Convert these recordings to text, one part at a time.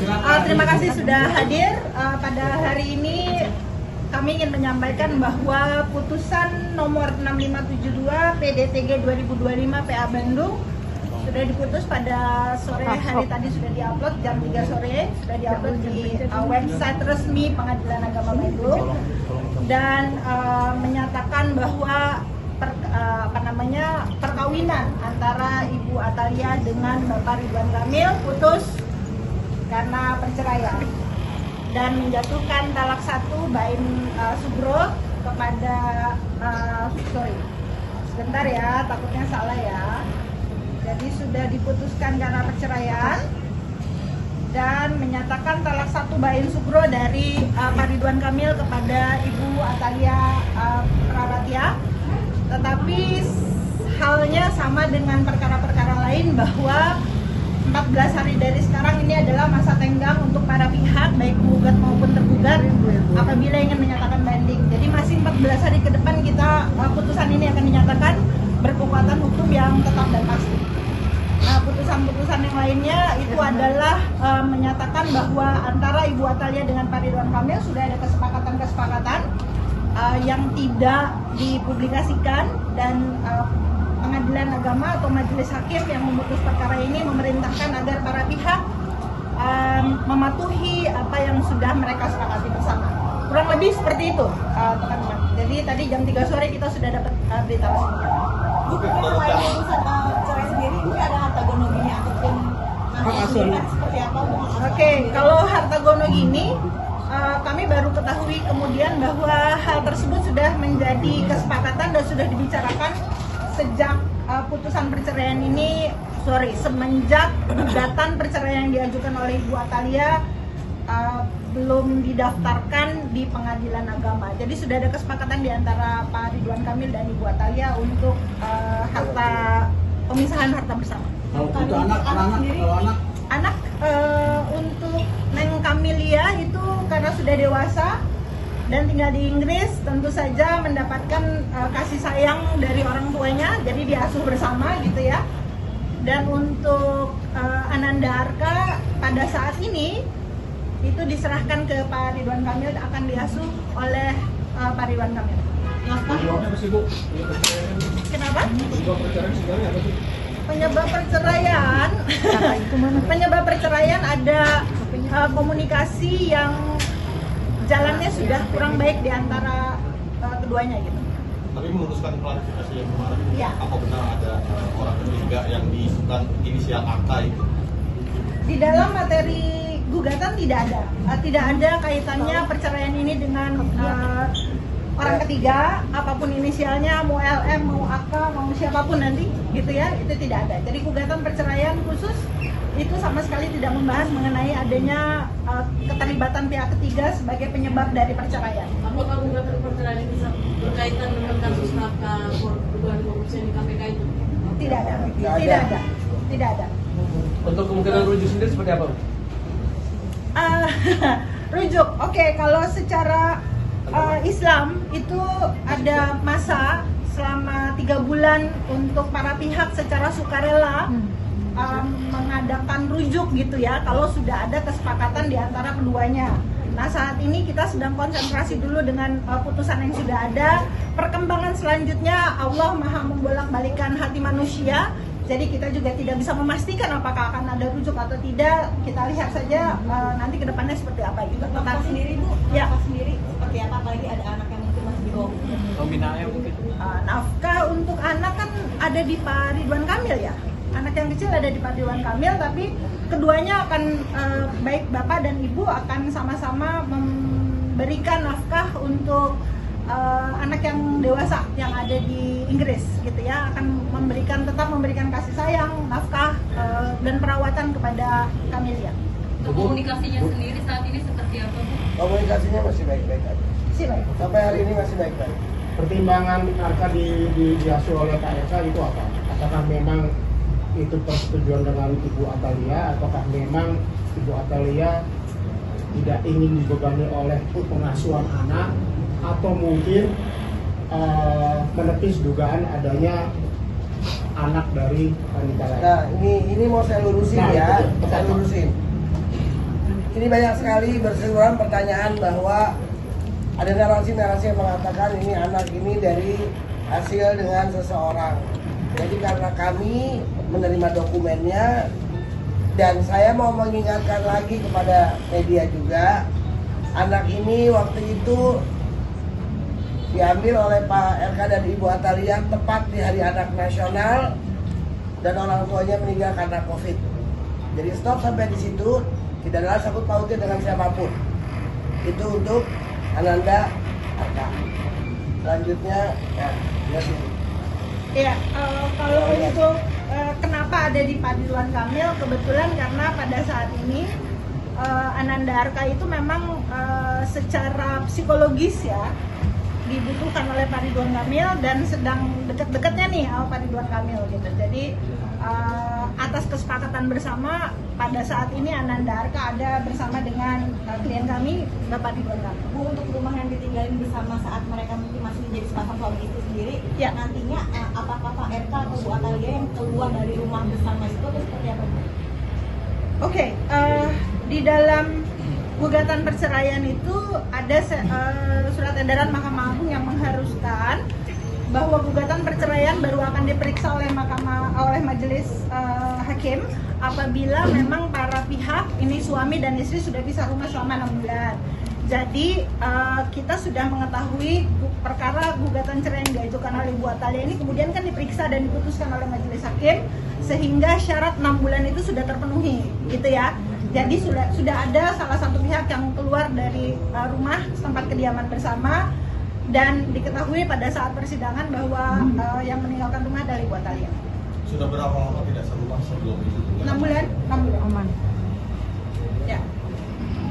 Terima kasih sudah hadir. Pada hari ini kami ingin menyampaikan bahwa putusan nomor 6572 PDTG 2025 PA Bandung sudah diputus pada sore hari tadi, sudah diupload jam 3 sore, sudah diupload di website resmi Pengadilan Agama Bandung, dan menyatakan bahwa perkawinan antara Ibu Atalia dengan Bapak Ridwan Kamil putus karena perceraian, dan menjatuhkan talak 1 Bain Sugro kepada sebentar ya, takutnya salah ya. Jadi sudah diputuskan karena perceraian dan menyatakan talak 1 Bain Sugro dari Pak Ridwan Kamil kepada Ibu Atalia Praratia. Tetapi halnya sama dengan perkara-perkara lain, bahwa 14 hari dari sekarang ini adalah masa tenggang untuk para pihak, baik penggugat maupun tergugat, apabila ingin menyatakan banding. Jadi masih 14 hari ke depan putusan ini akan dinyatakan berkekuatan hukum yang tetap dan pasti. Nah, putusan-putusan yang lainnya itu adalah menyatakan bahwa antara Ibu Atalia dengan Pak Ridwan Kamil sudah ada kesepakatan-kesepakatan yang tidak dipublikasikan, dan Pengadilan Agama atau Majelis Hakim yang memutus perkara ini memerintahkan agar para pihak mematuhi apa yang sudah mereka sepakati bersama. Kurang lebih seperti itu, teman-teman. Jadi tadi jam 3 sore kita sudah dapat berita resminya. Selain urusan cerai sendiri, ini ada harta gonoginya ataupun seperti apa? Oke, kalau harta gono gini, kami baru ketahui kemudian bahwa hal tersebut sudah menjadi kesepakatan dan sudah dibicarakan sejak putusan perceraian ini, semenjak gugatan perceraian yang diajukan oleh Ibu Atalia belum didaftarkan di Pengadilan Agama. Jadi sudah ada kesepakatan di antara Pak Ridwan Kamil dan Ibu Atalia untuk pemisahan harta bersama. Untuk anak untuk Neng Kamilia itu karena sudah dewasa dan tinggal di Inggris, tentu saja mendapatkan kasih sayang dari orang tuanya, jadi diasuh bersama gitu ya. Dan untuk Ananda Arka pada saat ini itu diserahkan ke Pak Ridwan Kamil, akan diasuh oleh Pak Ridwan Kamil. Kenapa? Penyebab perceraian ada komunikasi yang jalannya sudah kurang baik di antara keduanya gitu. Tapi memutuskan klarifikasi yang kemarin, ya. Apa benar ada orang ketiga yang diisukan inisial AK itu? Di dalam materi gugatan tidak ada kaitannya perceraian ini dengan orang ketiga, apapun inisialnya, mau LM, mau AK, mau siapapun nanti gitu ya, itu tidak ada. Jadi gugatan perceraian khusus itu sama sekali tidak membahas mengenai adanya keterlibatan pihak ketiga sebagai penyebab dari perceraian. Apakah gugatan perceraian ini bisa berkaitan dengan kasus nakal dugaan korupsi di KPK itu? Tidak ada. Untuk kemungkinan rujuk sendiri seperti apa? Rujuk, oke, kalau secara Islam itu ada masa selama 3 bulan untuk para pihak secara sukarela mengadakan rujuk gitu ya, kalau sudah ada kesepakatan di antara keduanya. Nah, saat ini kita sedang konsentrasi dulu dengan putusan yang sudah ada. Perkembangan selanjutnya Allah Maha membolak-balikan hati manusia. Jadi kita juga tidak bisa memastikan apakah akan ada rujuk atau tidak. Kita lihat saja nanti ke depannya seperti apa gitu. Nafkah sendiri Bu, ya. Nafkah sendiri seperti apa? Apalagi ada anak yang mungkin masih di bawah. Nominalnya mungkin. Nafkah untuk anak kan ada di Pak Ridwan Kamil ya. Anak yang kecil ada di Pak Ridwan Kamil, tapi keduanya akan baik bapak dan ibu akan sama-sama memberikan nafkah untuk anak yang dewasa yang ada di Inggris gitu ya, akan tetap memberikan kasih sayang, nafkah dan perawatan kepada Kamilia. Untuk komunikasinya sendiri saat ini seperti apa, Bu? Komunikasinya masih baik-baik aja. Baik. Sampai hari ini masih baik-baik. Pertimbangan Arka diasuh oleh Kak Eka itu apa? Apakah memang itu persetujuan dengan Ibu Atalia, ataukah memang Ibu Atalia tidak ingin dibebani oleh pengasuhan anak, atau mungkin menepis dugaan adanya anak dari wanita lain? Nah, ini mau saya lurusin Nah, ya, itu saya lurusin. Ini banyak sekali berseliweran pertanyaan bahwa ada narasi-narasi yang mengatakan ini anak ini dari hasil dengan seseorang. Jadi karena kami menerima dokumennya dan saya mau mengingatkan lagi kepada media juga, anak ini waktu itu diambil oleh Pak RK dan Ibu Atalia tepat di Hari Anak Nasional dan orang tuanya meninggal karena COVID. Jadi stop sampai di situ, tidak ada sangkut pautnya dengan siapapun. Itu untuk Ananda RK. Selanjutnya, ya sih. Ya, kalau untuk kenapa ada di Pak Ridwan Kamil, kebetulan karena pada saat ini Ananda Arka itu memang secara psikologis ya dibutuhkan oleh Pak Ridwan Kamil dan sedang dekat-dekatnya nih sama Pak Ridwan Kamil gitu. Jadi atas kesepakatan bersama pada saat ini Ananda Arka ada bersama dengan klien kami Bapak Ridwan Kamil. Bu, untuk rumah yang ditinggalin bersama saat mereka mungkin masih menjadi sepasang suami istri sendiri, Ya. nantinya apakah Pak RK atau Bu Atalia yang keluar dari rumah bersama itu atau seperti apa, Bu? Oke, di dalam gugatan perceraian itu ada surat edaran Mahkamah Agung yang mengharuskan bahwa gugatan perceraian baru akan diperiksa oleh majelis hakim apabila memang para pihak ini suami dan istri sudah pisah rumah selama 6 bulan. Jadi kita sudah mengetahui perkara gugatan cerai yang diajukan oleh Bu Atalia ini kemudian kan diperiksa dan diputuskan oleh majelis hakim sehingga syarat 6 bulan itu sudah terpenuhi, gitu ya. Jadi sudah ada salah satu pihak yang keluar dari rumah tempat kediaman bersama dan diketahui pada saat persidangan bahwa yang meninggalkan rumah dari Bu Atalia. Sudah berapa lama tidak serumah sebelum itu? 6 bulan aman. Ya.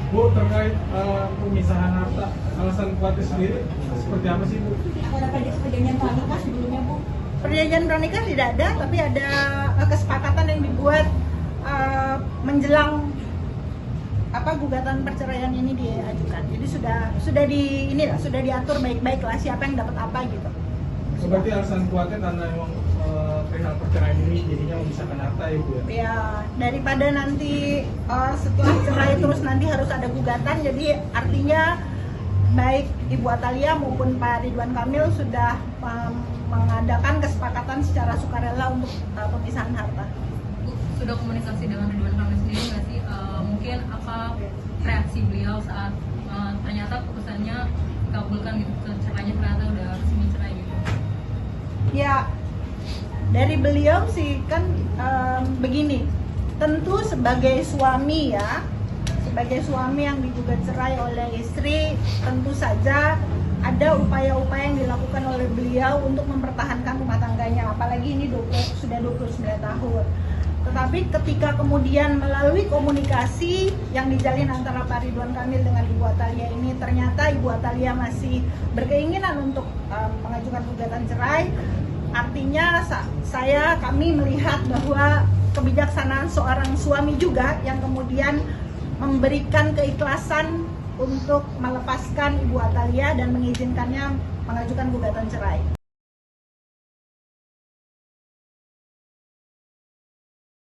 Bu, terkait pemisahan harta, alasan kuatnya sendiri seperti apa sih, Bu? Atau ada perjanjian pranikah sebelumnya, Bu? Perjanjian pranikah tidak ada, tapi ada kesepakatan yang dibuat menjelang gugatan perceraian ini diajukan. Jadi sudah diatur baik-baik lah siapa yang dapat apa gitu. Berarti alasan kuatnya karena emang perihal perceraian ini jadinya memisahkan harta ya, Bu ya? Ya, daripada nanti setelah cerai terus nanti harus ada gugatan, jadi artinya baik Ibu Atalia maupun Pak Ridwan Kamil sudah mengadakan kesepakatan secara sukarela untuk pemisahan harta. Bu, sudah komunikasi dengan Ridwan Kamil sendiri nggak sih? Mungkin apa reaksi beliau saat ternyata putusannya dikabulkan gitu, cerainya ternyata udah resmi cerai gitu? Ya, dari beliau sih kan begini, tentu sebagai suami ya, sebagai suami yang digugat cerai oleh istri, tentu saja ada upaya-upaya yang dilakukan oleh beliau untuk mempertahankan rumah tangganya, apalagi ini sudah 29 tahun. Tetapi ketika kemudian melalui komunikasi yang dijalin antara Pak Ridwan Kamil dengan Ibu Atalia ini, ternyata Ibu Atalia masih berkeinginan untuk mengajukan gugatan cerai, artinya kami melihat bahwa kebijaksanaan seorang suami juga yang kemudian memberikan keikhlasan untuk melepaskan Ibu Atalia dan mengizinkannya mengajukan gugatan cerai.